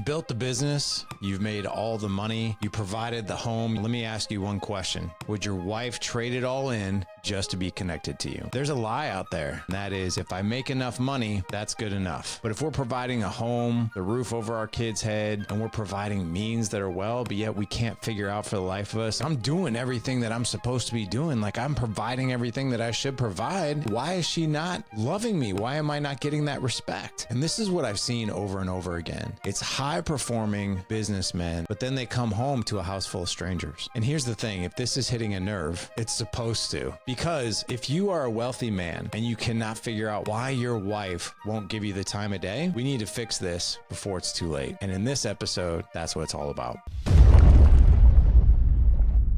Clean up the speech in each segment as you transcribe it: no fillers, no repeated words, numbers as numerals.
You've built the business, you've made all the money, you provided the home. Let me ask you one question. Would your wife trade it all in just to be connected to you? There's a lie out there, and that is, if I make enough money, that's good enough. But if we're providing a home, the roof over our kid's head, and we're providing means that are well, but yet we can't figure out for the life of us, I'm doing everything that I'm supposed to be doing. Like, I'm providing everything that I should provide. Why is she not loving me? Why am I not getting that respect? And this is what I've seen over and over again. It's high-performing businessmen, but then they come home to a house full of strangers. And here's the thing, if this is hitting a nerve, it's supposed to. Because if you are a wealthy man and you cannot figure out why your wife won't give you the time of day, we need to fix this before it's too late. And in this episode, that's what it's all about.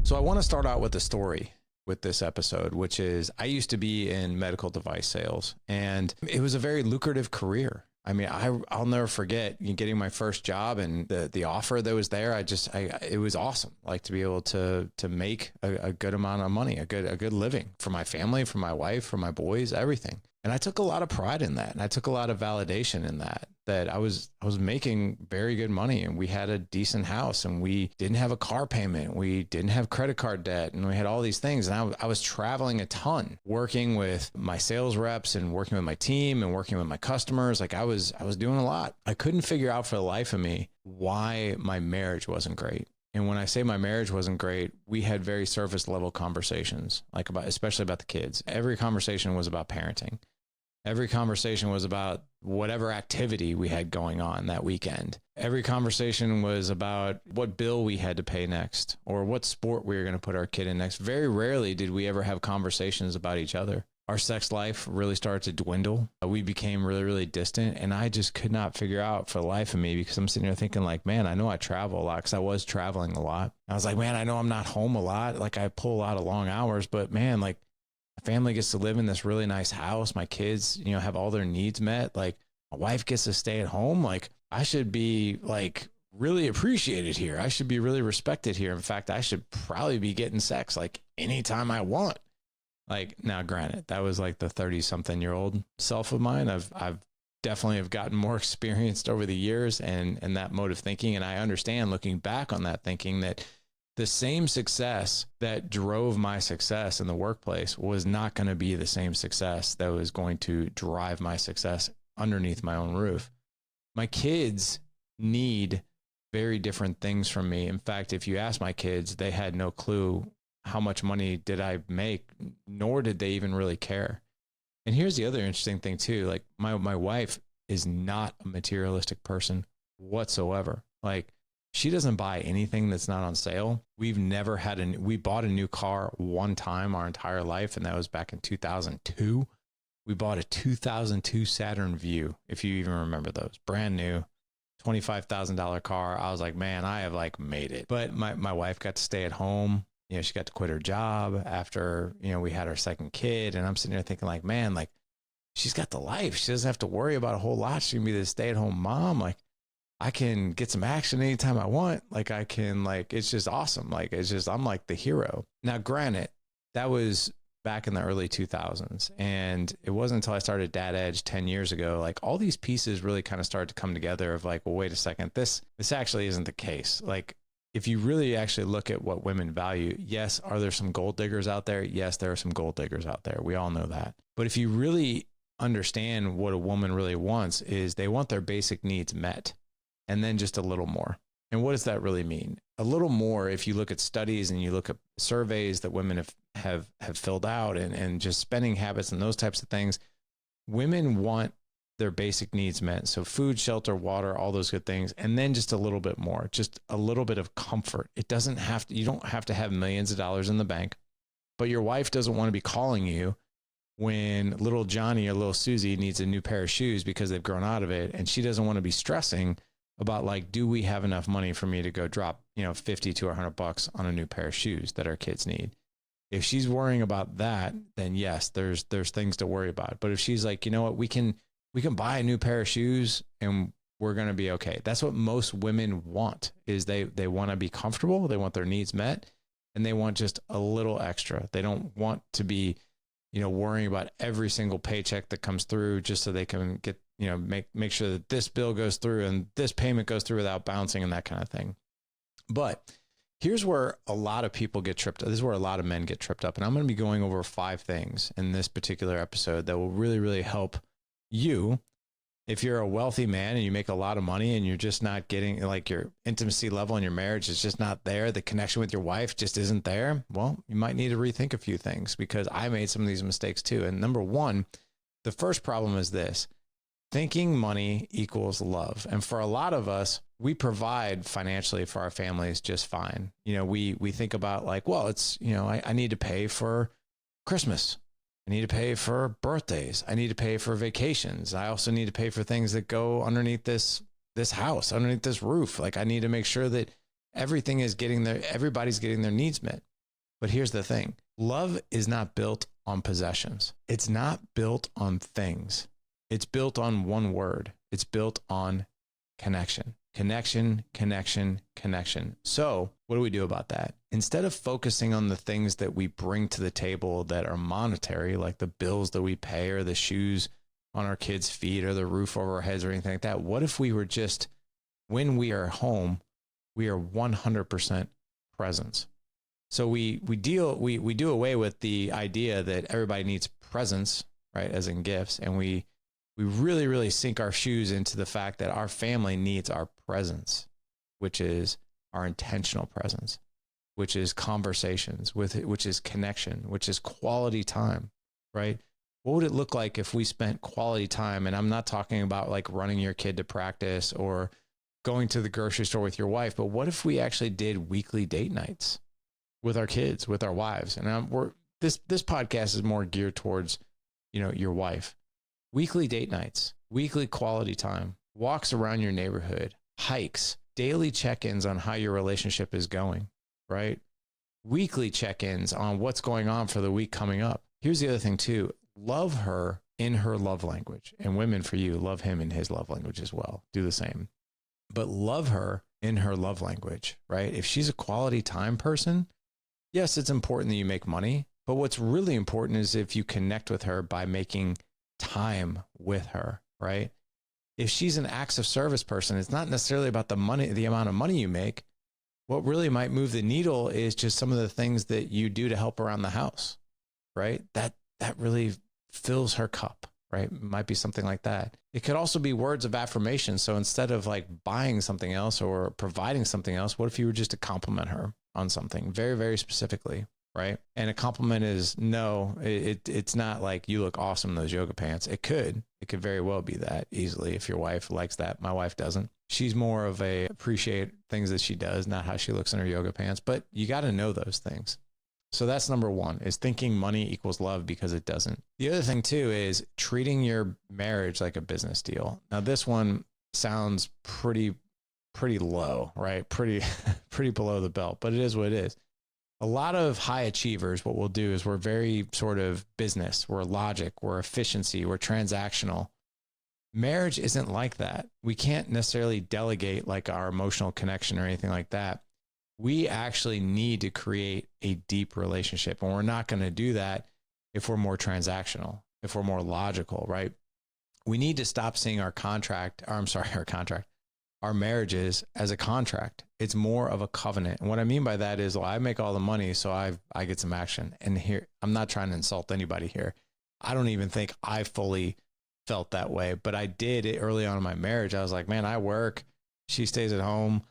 So I want to start out with a story with this episode, which is I used to be in medical device sales, and it was a very lucrative career. I mean, I'll never forget getting my first job and the offer that was there. It was awesome. Like, to be able to make a good amount of money, a good living for my family, for my wife, for my boys, everything. And I took a lot of pride in that. And I took a lot of validation in that I was making very good money, and we had a decent house, and we didn't have a car payment. We didn't have credit card debt, and we had all these things. And I was traveling a ton, working with my sales reps and working with my team and working with my customers. Like, I was doing a lot. I couldn't figure out for the life of me why my marriage wasn't great. And when I say my marriage wasn't great, we had very surface level conversations, especially about the kids. Every conversation was about parenting. Every conversation was about whatever activity we had going on that weekend. Every conversation was about what bill we had to pay next or what sport we were going to put our kid in next. Very rarely did we ever have conversations about each other. Our sex life really started to dwindle. We became really, really distant, and I just could not figure out for the life of me, because I'm sitting there thinking, like, man, I know I travel a lot, because I was traveling a lot. I was like, man, I know I'm not home a lot. Like, I pull a lot of long hours, but man, like, my family gets to live in this really nice house. My kids, have all their needs met. Like, my wife gets to stay at home. Like, I should be like really appreciated here. I should be really respected here. In fact, I should probably be getting sex like anytime I want. Like, now granted, that was like the 30-something-year-old self of mine. I've definitely have gotten more experienced over the years and that mode of thinking. And I understand, looking back on that, thinking that the same success that drove my success in the workplace was not going to be the same success that was going to drive my success underneath my own roof. My kids need very different things from me. In fact, if you ask my kids, they had no clue how much money did I make, nor did they even really care. And here's the other interesting thing too. Like, my wife is not a materialistic person whatsoever. Like, she doesn't buy anything that's not on sale. We've never we bought a new car one time our entire life, and that was back in 2002. We bought a 2002 Saturn Vue, if you even remember those. Brand new, $25,000 car. I was like, man, I have like made it. But my wife got to stay at home. She got to quit her job after, we had our second kid. And I'm sitting there thinking, like, man, like, she's got the life. She doesn't have to worry about a whole lot. She can be the stay-at-home mom. Like, I can get some action anytime I want. Like, I can, like, it's just awesome. Like, I'm like the hero. Now, granted, that was back in the early 2000s. And it wasn't until I started Dad Edge 10 years ago, like, all these pieces really kind of started to come together of like, well, wait a second, this actually isn't the case. Like, if you really actually look at what women value, yes, are there some gold diggers out there? Yes, there are some gold diggers out there. We all know that. But if you really understand what a woman really wants, is they want their basic needs met, and then just a little more. And what does that really mean? A little more, if you look at studies and you look at surveys that women have filled out and just spending habits and those types of things, women want their basic needs met. So food, shelter, water, all those good things. And then just a little bit more, just a little bit of comfort. You don't have to have millions of dollars in the bank, but your wife doesn't want to be calling you when little Johnny or little Susie needs a new pair of shoes because they've grown out of it. And she doesn't want to be stressing about, like, do we have enough money for me to go drop, $50 to $100 on a new pair of shoes that our kids need? If she's worrying about that, then yes, there's things to worry about. But if she's like, you know what, we can buy a new pair of shoes and we're going to be okay. That's what most women want, is they want to be comfortable. They want their needs met, and they want just a little extra. They don't want to be, worrying about every single paycheck that comes through just so they can get make sure that this bill goes through and this payment goes through without bouncing and that kind of thing. But here's where a lot of people get tripped up. This is where a lot of men get tripped up. And I'm going to be going over 5 things in this particular episode that will really, really help you. If you're a wealthy man and you make a lot of money and you're just not getting, like, your intimacy level in your marriage is just not there, the connection with your wife just isn't there, well, you might need to rethink a few things, because I made some of these mistakes too. And number one, the first problem is this: thinking money equals love. And for a lot of us, we provide financially for our families just fine. We think about, like, well, it's, I need to pay for Christmas. I need to pay for birthdays. I need to pay for vacations. I also need to pay for things that go underneath this house, underneath this roof. Like, I need to make sure that everybody's getting their needs met. But here's the thing: love is not built on possessions. It's not built on things. It's built on one word. It's built on connection. Connection, connection, connection. So what do we do about that? Instead of focusing on the things that we bring to the table that are monetary, like the bills that we pay or the shoes on our kids' feet or the roof over our heads or anything like that, what if we were just, when we are home, we are 100% presence? So we do away with the idea that everybody needs presents, right, as in gifts, and we really, really sink our shoes into the fact that our family needs our presence, which is our intentional presence, which is conversations, which is connection, which is quality time, right? What would it look like if we spent quality time? And I'm not talking about like running your kid to practice or going to the grocery store with your wife, but what if we actually did weekly date nights with our kids, with our wives? And this podcast is more geared towards, your wife. Weekly date nights, weekly quality time, walks around your neighborhood, hikes, daily check-ins on how your relationship is going, right? Weekly check-ins on what's going on for the week coming up. Here's the other thing too: love her in her love language. And women, for you, love him in his love language as well. Do the same. But love her in her love language, right? If she's a quality time person, yes, it's important that you make money. But what's really important is if you connect with her by making time with her, right? If she's an acts of service person, it's not necessarily about the money, the amount of money you make. What really might move the needle is just some of the things that you do to help around the house, right? That really fills her cup, right? It might be something like that. It could also be words of affirmation. So instead of like buying something else or providing something else, what if you were just to compliment her on something very, very specifically? Right. And a compliment is it's not like you look awesome in those yoga pants. It could very well be that easily if your wife likes that. My wife doesn't. She's more of a appreciate things that she does, not how she looks in her yoga pants, but you got to know those things. So that's number one, is thinking money equals love, because it doesn't. The other thing too is treating your marriage like a business deal. Now this one sounds pretty low, right? Pretty below the belt, but it is what it is. A lot of high achievers, what we'll do is we're very sort of business, we're logic, we're efficiency, we're transactional. Marriage isn't like that. We can't necessarily delegate like our emotional connection or anything like that. We actually need to create a deep relationship. And we're not going to do that if we're more transactional, if we're more logical, right? We need to stop seeing our marriages as a contract. It's more of a covenant. And what I mean by that is, well, I make all the money, so I get some action. And here, I'm not trying to insult anybody here. I don't even think I fully felt that way, but I did it early on in my marriage. I was like, man, I work, she stays at home.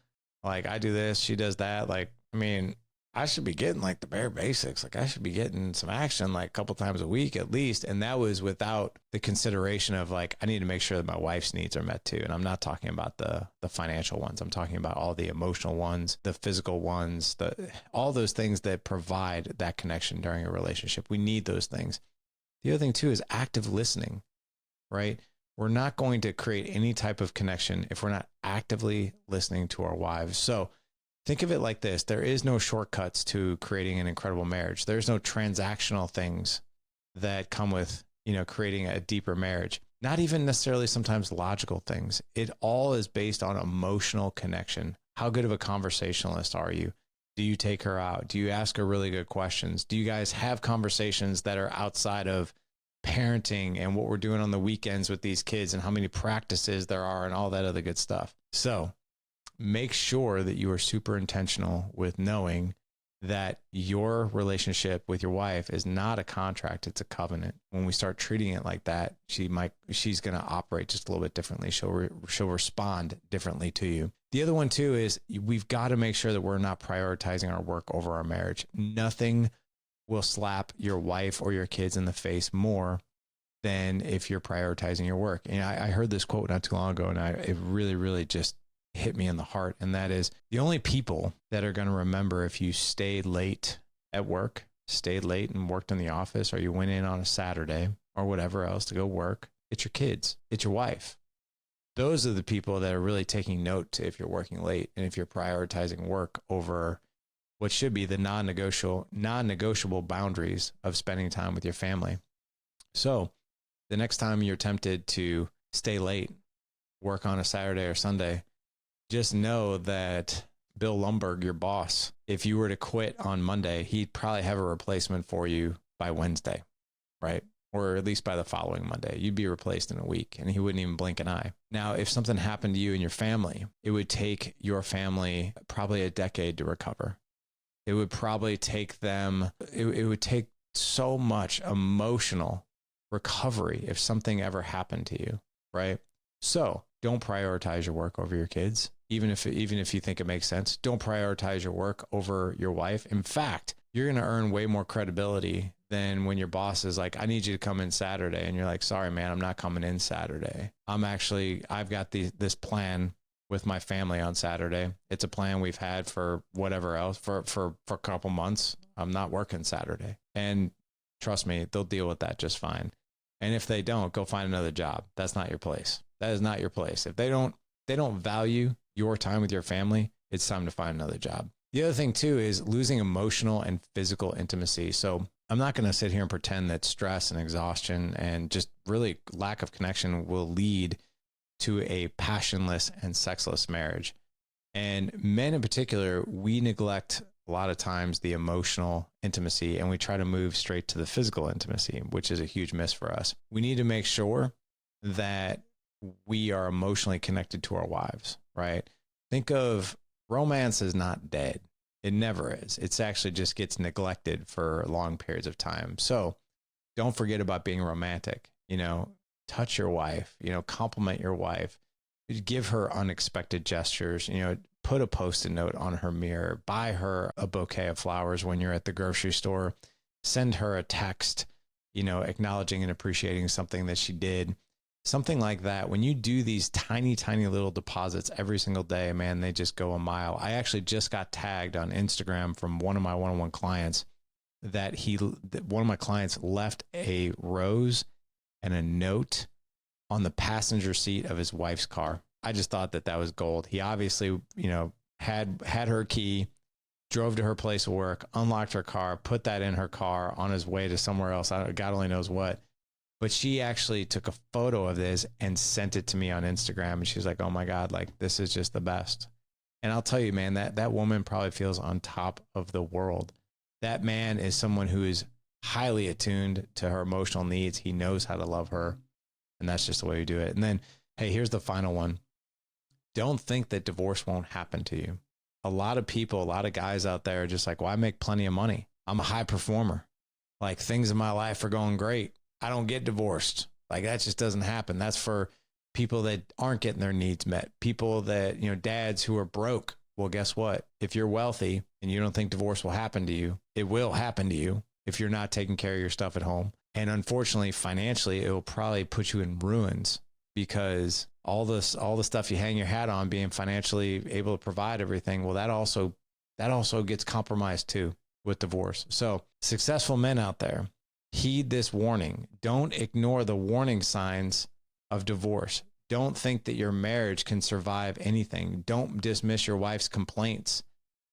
Like, I do this, she does that. Like, I mean, I should be getting like the bare basics. Like, I should be getting some action like a couple times a week at least. And that was without the consideration of like, I need to make sure that my wife's needs are met too. And I'm not talking about the financial ones. I'm talking about all the emotional ones, the physical ones, all those things that provide that connection during a relationship. We need those things. The other thing too is active listening, right? We're not going to create any type of connection if we're not actively listening to our wives. So think of it like this: there is no shortcuts to creating an incredible marriage. There's no transactional things that come with, creating a deeper marriage. Not even necessarily sometimes logical things. It all is based on emotional connection. How good of a conversationalist are you? Do you take her out? Do you ask her really good questions? Do you guys have conversations that are outside of parenting and what we're doing on the weekends with these kids and how many practices there are and all that other good stuff. So make sure that you are super intentional with knowing that your relationship with your wife is not a contract, it's a covenant. When we start treating it like that, she's going to operate just a little bit differently. She'll respond differently to you. The other one too is we've got to make sure that we're not prioritizing our work over our marriage. Nothing will slap your wife or your kids in the face more than if you're prioritizing your work. And I heard this quote not too long ago, and it really, really just hit me in the heart. And that is, the only people that are going to remember if you stayed late at work, stayed late and worked in the office, or you went in on a Saturday or whatever else to go work, it's your kids, it's your wife. Those are the people that are really taking note if you're working late and if you're prioritizing work over what should be the non-negotiable boundaries of spending time with your family. So the next time you're tempted to stay late, work on a Saturday or Sunday, just know that Bill Lumberg, your boss, if you were to quit on Monday, he'd probably have a replacement for you by Wednesday, right? Or at least by the following Monday. You'd be replaced in a week and he wouldn't even blink an eye. Now, if something happened to you and your family, it would take your family probably a decade to recover. It would probably take them, it would take so much emotional recovery if something ever happened to you, right? So don't prioritize your work over your kids. Even if you think it makes sense, don't prioritize your work over your wife. In fact, you're going to earn way more credibility than when your boss is like, I need you to come in Saturday. And you're like, sorry, man, I'm not coming in Saturday. I've got this plan with my family on Saturday. It's a plan we've had for whatever else for a couple months. I'm not working Saturday. And trust me, they'll deal with that just fine. And if they don't, go find another job. That's not your place. That is not your place. If they don't value your time with your family, it's time to find another job. The other thing too is losing emotional and physical intimacy. So I'm not going to sit here and pretend that stress and exhaustion and just really lack of connection will lead to a passionless and sexless marriage. And men in particular, we neglect a lot of times the emotional intimacy and we try to move straight to the physical intimacy, which is a huge miss for us. We need to make sure that we are emotionally connected to our wives, right? Think of romance is not dead. It never is. It's actually just gets neglected for long periods of time. So don't forget about being romantic, touch your wife, compliment your wife, give her unexpected gestures, put a Post-it note on her mirror, buy her a bouquet of flowers when you're at the grocery store, send her a text, acknowledging and appreciating something that she did. Something like that. When you do these tiny, tiny little deposits every single day, man, they just go a mile. I actually just got tagged on Instagram from one of my one-on-one clients that one of my clients left a rose and a note on the passenger seat of his wife's car. I just thought that was gold. He obviously, had her key, drove to her place of work, unlocked her car, put that in her car on his way to somewhere else. God only knows what. But she actually took a photo of this and sent it to me on Instagram. And she's like, oh my God, this is just the best. And I'll tell you, man, that woman probably feels on top of the world. That man is someone who is highly attuned to her emotional needs. He knows how to love her. And that's just the way we do it. And then, hey, here's the final one. Don't think that divorce won't happen to you. A lot of people, a lot of guys out there are just like, well, I make plenty of money. I'm a high performer. Things in my life are going great. I don't get divorced. That just doesn't happen. That's for people that aren't getting their needs met. People that, dads who are broke. Well, guess what? If you're wealthy and you don't think divorce will happen to you, it will happen to you if you're not taking care of your stuff at home. And unfortunately, financially, it will probably put you in ruins because all the stuff you hang your hat on, being financially able to provide everything, well, that also gets compromised too with divorce. So successful men out there, heed this warning. Don't ignore the warning signs of divorce. Don't think that your marriage can survive anything. Don't dismiss your wife's complaints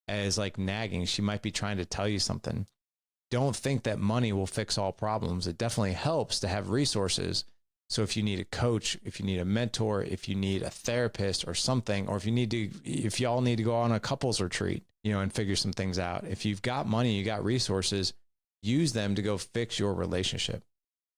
as nagging. She might be trying to tell you something. Don't think that money will fix all problems. It definitely helps to have resources. So if you need a coach, if you need a mentor, if you need a therapist or something, or if y'all need to go on a couples retreat, and figure some things out. If you've got money, you got resources, use them to go fix your relationship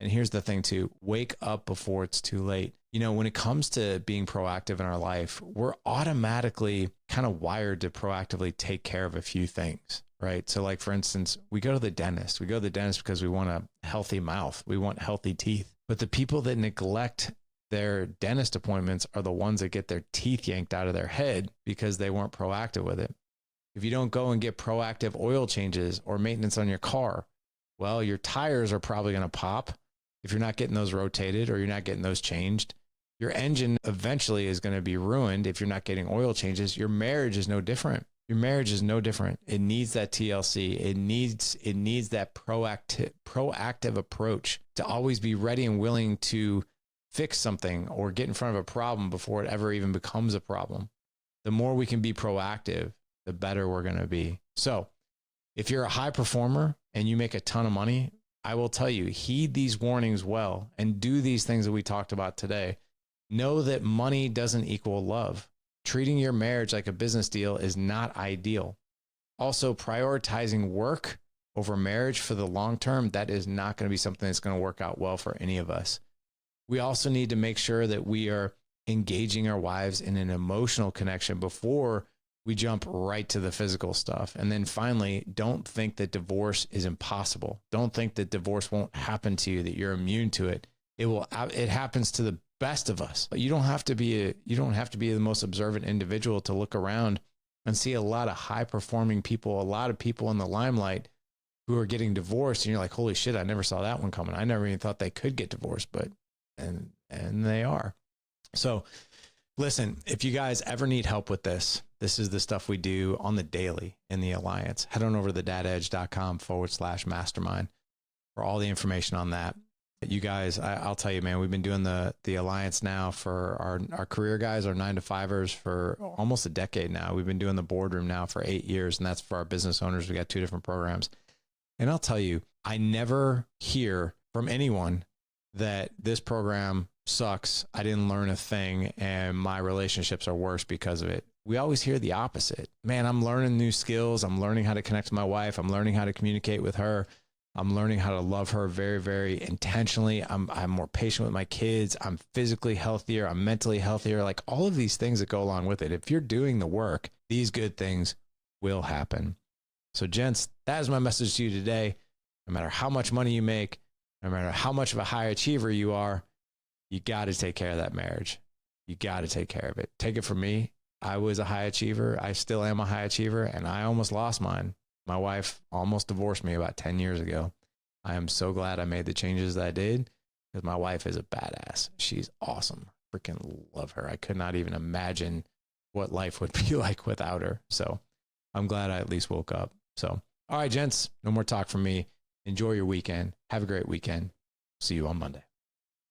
And here's the thing too, wake up before it's too late. You know, when it comes to being proactive in our life, we're automatically kind of wired to proactively take care of a few things, right? So like, for instance, we go to the dentist. We go to the dentist because we want a healthy mouth. We want healthy teeth. But the people that neglect their dentist appointments are the ones that get their teeth yanked out of their head because they weren't proactive with it. If you don't go and get proactive oil changes or maintenance on your car, well, your tires are probably going to pop if you're not getting those rotated or you're not getting those changed. Your engine eventually is going to be ruined if you're not getting oil changes. Your marriage is no different. Your marriage is no different. It needs that TLC. It needs that proactive approach to always be ready and willing to fix something or get in front of a problem before it ever even becomes a problem. The more we can be proactive, the better we're going to be. So if you're a high performer and you make a ton of money, I will tell you, heed these warnings well and do these things that we talked about today. Know that money doesn't equal love. Treating your marriage like a business deal is not ideal. Also, prioritizing work over marriage for the long term, that is not going to be something that's going to work out well for any of us. We also need to make sure that we are engaging our wives in an emotional connection before we jump right to the physical stuff. And then finally, don't think that divorce is impossible. Don't think that divorce won't happen to you, that you're immune to it. It happens to the best of us. But you don't have to be the most observant individual to look around and see a lot of high performing people, a lot of people in the limelight who are getting divorced. And you're like, holy shit, I never saw that one coming. I never even thought they could get divorced, but and they are. So listen, if you guys ever need help with this is the stuff we do on the daily in the Alliance. Head on over to thedadedge.com/mastermind for all the information on that. You guys, I'll tell you, man, we've been doing the Alliance now for our career guys, our 9-to-5ers for almost a decade now. We've been doing the boardroom now for 8 years, and that's for our business owners. We got 2 different programs. And I'll tell you, I never hear from anyone that this program sucks, I didn't learn a thing, and my relationships are worse because of it. We always hear the opposite. Man, I'm learning new skills. I'm learning how to connect to my wife. I'm learning how to communicate with her. I'm learning how to love her very, very intentionally. I'm more patient with my kids. I'm physically healthier. I'm mentally healthier. Like all of these things that go along with it. If you're doing the work, these good things will happen. So gents, that is my message to you today. No matter how much money you make, no matter how much of a high achiever you are, you got to take care of that marriage. You got to take care of it. Take it from me. I was a high achiever. I still am a high achiever, and I almost lost mine. My wife almost divorced me about 10 years ago. I am so glad I made the changes that I did because my wife is a badass. She's awesome. Freaking love her. I could not even imagine what life would be like without her. So I'm glad I at least woke up. So, all right, gents, no more talk from me. Enjoy your weekend. Have a great weekend. See you on Monday.